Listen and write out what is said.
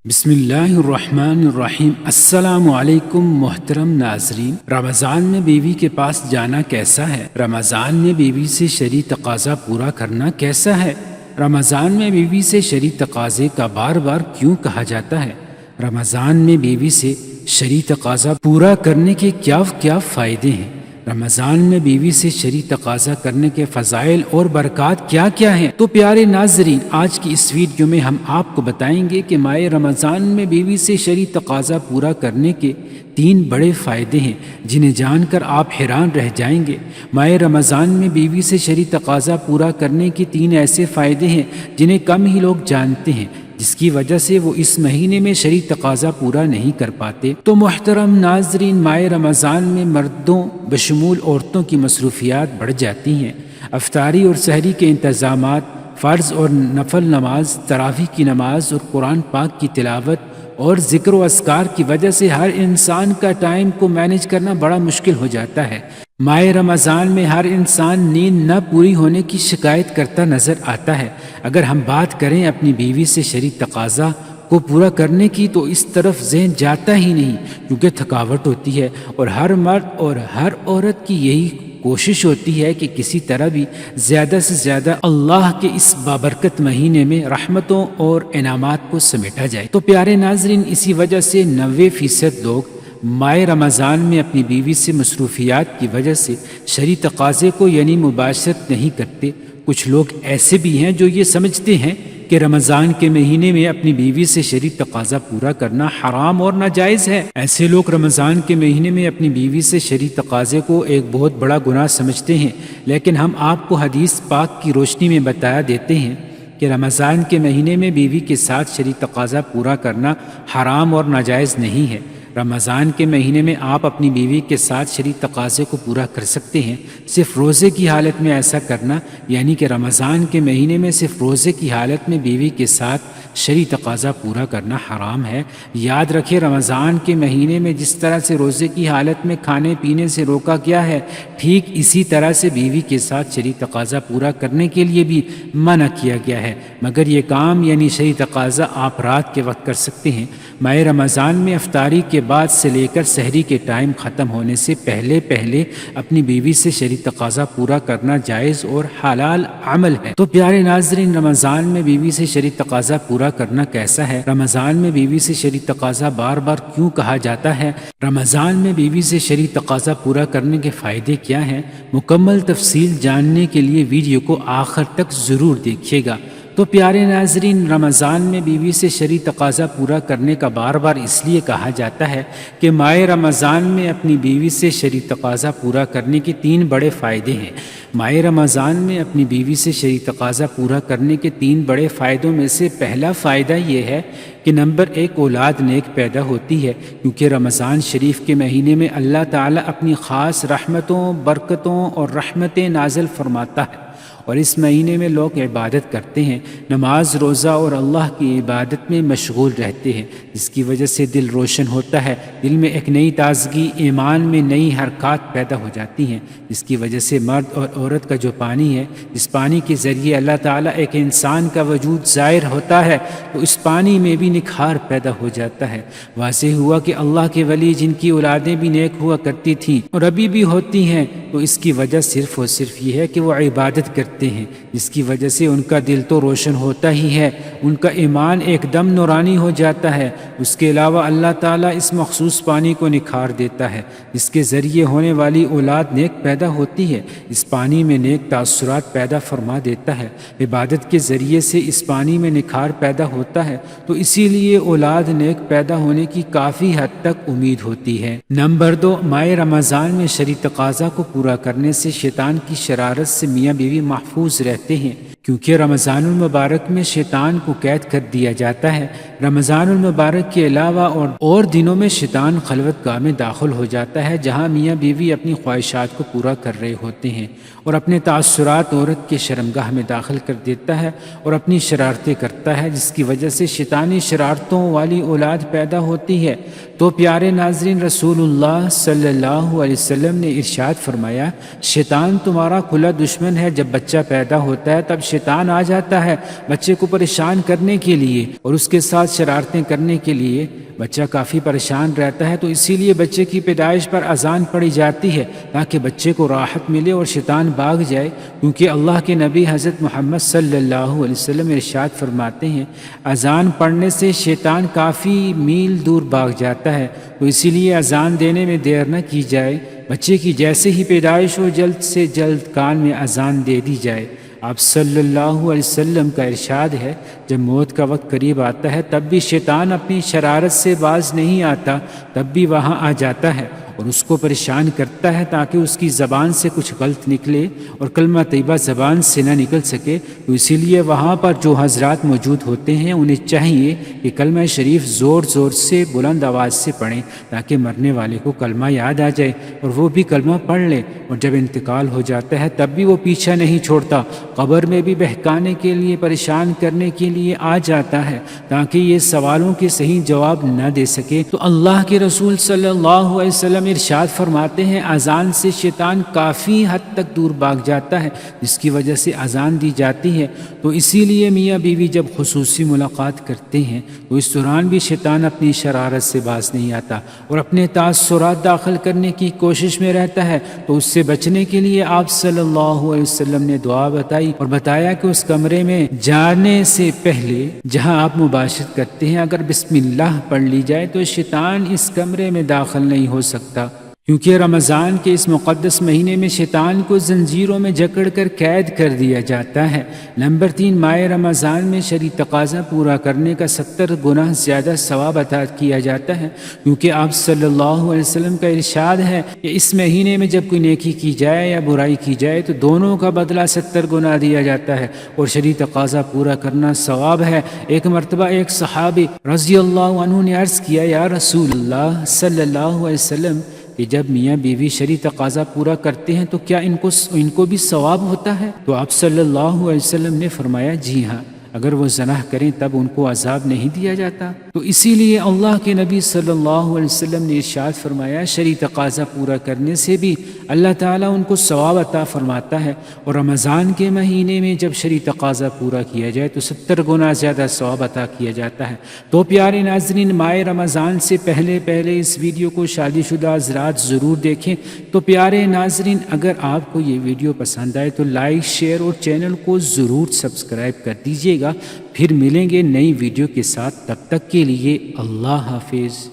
بسم اللہ الرحمن الرحیم۔ السلام علیکم محترم ناظرین۔ رمضان میں بیوی کے پاس جانا کیسا ہے؟ رمضان میں بیوی سے شرعی تقاضا پورا کرنا کیسا ہے؟ رمضان میں بیوی سے شرعی تقاضے کا بار بار کیوں کہا جاتا ہے؟ رمضان میں بیوی سے شرعی تقاضا پورا کرنے کے کیا فائدے ہیں؟ رمضان میں بیوی سے شرعی تقاضا کرنے کے فضائل اور برکات کیا ہیں؟ تو پیارے ناظرین، آج کی اس ویڈیو میں ہم آپ کو بتائیں گے کہ ماہ رمضان میں بیوی سے شرعی تقاضا پورا کرنے کے 3 بڑے فائدے ہیں جنہیں جان کر آپ حیران رہ جائیں گے۔ ماہ رمضان میں بیوی سے شرعی تقاضا پورا کرنے کے 3 ایسے فائدے ہیں جنہیں کم ہی لوگ جانتے ہیں، جس کی وجہ سے وہ اس مہینے میں شرعی تقاضا پورا نہیں کر پاتے۔ تو محترم ناظرین، ماہ رمضان میں مردوں بشمول عورتوں کی مصروفیات بڑھ جاتی ہیں۔ افطاری اور سحری کے انتظامات، فرض اور نفل نماز، تراویح کی نماز اور قرآن پاک کی تلاوت اور ذکر و اذکار کی وجہ سے ہر انسان کا ٹائم کو مینیج کرنا بڑا مشکل ہو جاتا ہے۔ ماہ رمضان میں ہر انسان نیند نہ پوری ہونے کی شکایت کرتا نظر آتا ہے۔ اگر ہم بات کریں اپنی بیوی سے شرعی تقاضا کو پورا کرنے کی تو اس طرف ذہن جاتا ہی نہیں، کیونکہ تھکاوٹ ہوتی ہے اور ہر مرد اور ہر عورت کی یہی کوشش ہوتی ہے کہ کسی طرح بھی زیادہ سے زیادہ اللہ کے اس بابرکت مہینے میں رحمتوں اور انعامات کو سمیٹا جائے۔ تو پیارے ناظرین، اسی وجہ سے 90% لوگ ماہ رمضان میں اپنی بیوی سے مصروفیات کی وجہ سے شرعی تقاضے کو یعنی مباشرت نہیں کرتے۔ کچھ لوگ ایسے بھی ہیں جو یہ سمجھتے ہیں کہ رمضان کے مہینے میں اپنی بیوی سے شرعی تقاضا پورا کرنا حرام اور ناجائز ہے۔ ایسے لوگ رمضان کے مہینے میں اپنی بیوی سے شرعی تقاضے کو ایک بہت بڑا گناہ سمجھتے ہیں، لیکن ہم آپ کو حدیث پاک کی روشنی میں بتا دیتے ہیں کہ رمضان کے مہینے میں بیوی کے ساتھ شرعی تقاضا پورا کرنا حرام اور ناجائز نہیں ہے۔ رمضان کے مہینے میں آپ اپنی بیوی کے ساتھ شرعی تقاضے کو پورا کر سکتے ہیں۔ صرف روزے کی حالت میں ایسا کرنا، یعنی کہ رمضان کے مہینے میں صرف روزے کی حالت میں بیوی کے ساتھ شرعی تقاضا پورا کرنا حرام ہے۔ یاد رکھیں، رمضان کے مہینے میں جس طرح سے روزے کی حالت میں کھانے پینے سے روکا گیا ہے، ٹھیک اسی طرح سے بیوی کے ساتھ شرعی تقاضا پورا کرنے کے لیے بھی منع کیا گیا ہے، مگر یہ کام یعنی شرعی تقاضا آپ رات کے وقت کر سکتے ہیں۔ ماہ رمضان میں افطاری کے بعد سے لے کر سحری کے ٹائم ختم ہونے سے پہلے اپنی بیوی سے شرعی تقاضا پورا کرنا جائز اور حلال عمل ہے۔ تو پیارے ناظرین، رمضان میں بیوی سے شرعی تقاضا پورا کرنا کیسا ہے؟ رمضان میں بیوی سے شرعی تقاضا بار بار کیوں کہا جاتا ہے؟ رمضان میں بیوی سے شرعی تقاضا پورا کرنے کے فائدے کیا ہیں؟ مکمل تفصیل جاننے کے لیے ویڈیو کو آخر تک ضرور دیکھیے گا۔ تو پیارے ناظرین، رمضان میں بیوی سے شرعی تقاضا پورا کرنے کا بار بار اس لیے کہا جاتا ہے کہ ماہ رمضان میں اپنی بیوی سے شرعی تقاضا پورا کرنے کے 3 بڑے فائدے ہیں۔ ماہ رمضان میں اپنی بیوی سے شرعی تقاضا پورا کرنے کے 3 بڑے فائدوں میں سے پہلا فائدہ یہ ہے کہ نمبر 1، اولاد نیک پیدا ہوتی ہے، کیونکہ رمضان شریف کے مہینے میں اللہ تعالیٰ اپنی خاص رحمتوں، برکتوں اور رحمتیں نازل فرماتا ہے، اور اس مہینے میں لوگ عبادت کرتے ہیں، نماز، روزہ اور اللہ کی عبادت میں مشغول رہتے ہیں، جس کی وجہ سے دل روشن ہوتا ہے، دل میں ایک نئی تازگی، ایمان میں نئی حرکات پیدا ہو جاتی ہیں، جس کی وجہ سے مرد اور عورت کا جو پانی ہے، اس پانی کے ذریعے اللہ تعالیٰ ایک انسان کا وجود ظاہر ہوتا ہے، تو اس پانی میں بھی نکھار پیدا ہو جاتا ہے۔ واضح ہوا کہ اللہ کے ولی جن کی اولادیں بھی نیک ہوا کرتی تھیں اور ابھی بھی ہوتی ہیں، تو اس کی وجہ صرف اور صرف یہ ہے کہ وہ عبادت کرتے ہیں، جس کی وجہ سے ان کا دل تو روشن ہوتا ہی ہے، ان کا ایمان ایک دم نورانی ہو جاتا ہے۔ اس کے علاوہ اللہ تعالیٰ اس مخصوص پانی کو نکھار دیتا ہے، جس کے ذریعے ہونے والی اولاد نیک پیدا ہوتی ہے۔ اس پانی میں نیک تاثرات پیدا فرما دیتا ہے، عبادت کے ذریعے سے اس پانی میں نکھار پیدا ہوتا ہے، تو اسی لیے اولاد نیک پیدا ہونے کی کافی حد تک امید ہوتی ہے۔ نمبر 2، ماہ رمضان میں شرعی تقاضا کو پورا کرنے سے شیطان کی شرارت سے میاں بیوی محفوظ رہتے ہیں، کیونکہ رمضان المبارک میں شیطان کو قید کر دیا جاتا ہے۔ رمضان المبارک کے علاوہ اور دنوں میں شیطان خلوت گاہ میں داخل ہو جاتا ہے، جہاں میاں بیوی اپنی خواہشات کو پورا کر رہے ہوتے ہیں، اور اپنے تعثرات عورت کے شرمگاہ میں داخل کر دیتا ہے اور اپنی شرارتیں کرتا ہے، جس کی وجہ سے شیطانی شرارتوں والی اولاد پیدا ہوتی ہے۔ تو پیارے ناظرین، رسول اللہ صلی اللہ علیہ وسلم نے ارشاد فرمایا، شیطان تمہارا کھلا دشمن ہے۔ جب بچہ پیدا ہوتا ہے تب شیطان آ جاتا ہے بچے کو پریشان کرنے کے لیے اور اس کے ساتھ شرارتیں کرنے کے لیے بچہ کافی پریشان رہتا ہے، تو اسی لیے بچے کی پیدائش پر اذان پڑھی جاتی ہے تاکہ بچے کو راحت ملے اور شیطان بھاگ جائے، کیونکہ اللہ کے نبی حضرت محمد صلی اللہ علیہ وسلم ارشاد فرماتے ہیں اذان پڑھنے سے شیطان کافی میل دور بھاگ جاتا ہے، تو اسی لیے اذان دینے میں دیر نہ کی جائے، بچے کی جیسے ہی پیدائش ہو جلد سے جلد کان میں اذان دے دی جائے۔ آپ صلی اللہ علیہ وسلم کا ارشاد ہے جب موت کا وقت قریب آتا ہے تب بھی شیطان اپنی شرارت سے باز نہیں آتا، تب بھی وہاں آ جاتا ہے اور اس کو پریشان کرتا ہے تاکہ اس کی زبان سے کچھ غلط نکلے اور کلمہ طیبہ زبان سے نہ نکل سکے، تو اسی لیے وہاں پر جو حضرات موجود ہوتے ہیں انہیں چاہیے کہ کلمہ شریف زور زور سے بلند آواز سے پڑھیں تاکہ مرنے والے کو کلمہ یاد آ جائے اور وہ بھی کلمہ پڑھ لے، اور جب انتقال ہو جاتا ہے تب بھی وہ پیچھا نہیں چھوڑتا، قبر میں بھی بہکانے کے لیے پریشان کرنے کے لیے آ جاتا ہے تاکہ یہ سوالوں کے صحیح جواب نہ دے سکے۔ تو اللہ کے رسول صلی اللہ علیہ وسلم ارشاد فرماتے ہیں اذان سے شیطان کافی حد تک دور بھاگ جاتا ہے، جس کی وجہ سے اذان دی جاتی ہے، تو اسی لیے میاں بیوی جب خصوصی ملاقات کرتے ہیں تو اس دوران بھی شیطان اپنی شرارت سے باز نہیں آتا اور اپنے تاثرات داخل کرنے کی کوشش میں رہتا ہے، تو اس سے بچنے کے لیے آپ صلی اللہ علیہ وسلم نے دعا بتائی اور بتایا کہ اس کمرے میں جانے سے پہلے جہاں آپ مباشرت کرتے ہیں اگر بسم اللہ پڑھ لی جائے تو شیطان اس کمرے میں داخل نہیں ہو سکتا، کیونکہ رمضان کے اس مقدس مہینے میں شیطان کو زنجیروں میں جکڑ کر قید کر دیا جاتا ہے۔ نمبر 3، ماہ رمضان میں شرعی تقاضا پورا کرنے کا 70 گنا زیادہ ثواب عطا کیا جاتا ہے، کیونکہ آپ صلی اللہ علیہ وسلم کا ارشاد ہے کہ اس مہینے میں جب کوئی نیکی کی جائے یا برائی کی جائے تو دونوں کا بدلہ 70 گنا دیا جاتا ہے اور شرعی تقاضا پورا کرنا ثواب ہے۔ ایک مرتبہ ایک صحابی رضی اللہ عنہ نے عرض کیا یا رسول اللہ صلی اللہ علیہ وسلم کہ جب میاں بیوی شرعی تقاضا پورا کرتے ہیں تو کیا ان کو بھی ثواب ہوتا ہے؟ تو آپ صلی اللہ علیہ وسلم نے فرمایا جی ہاں، اگر وہ زنا کریں تب ان کو عذاب نہیں دیا جاتا، تو اسی لیے اللہ کے نبی صلی اللہ علیہ وسلم نے ارشاد فرمایا شرعی تقاضا پورا کرنے سے بھی اللہ تعالیٰ ان کو ثواب عطا فرماتا ہے، اور رمضان کے مہینے میں جب شرعی تقاضا پورا کیا جائے تو 70 گنا زیادہ ثواب عطا کیا جاتا ہے۔ تو پیارے ناظرین، ماہ رمضان سے پہلے اس ویڈیو کو شادی شدہ حضرات ضرور دیکھیں۔ تو پیارے ناظرین، اگر آپ کو یہ ویڈیو پسند آئے تو لائک، شیئر اور چینل کو ضرور سبسکرائب کر دیجیے گا۔ پھر ملیں گے نئی ویڈیو کے ساتھ، تب تک کے لیے اللہ حافظ۔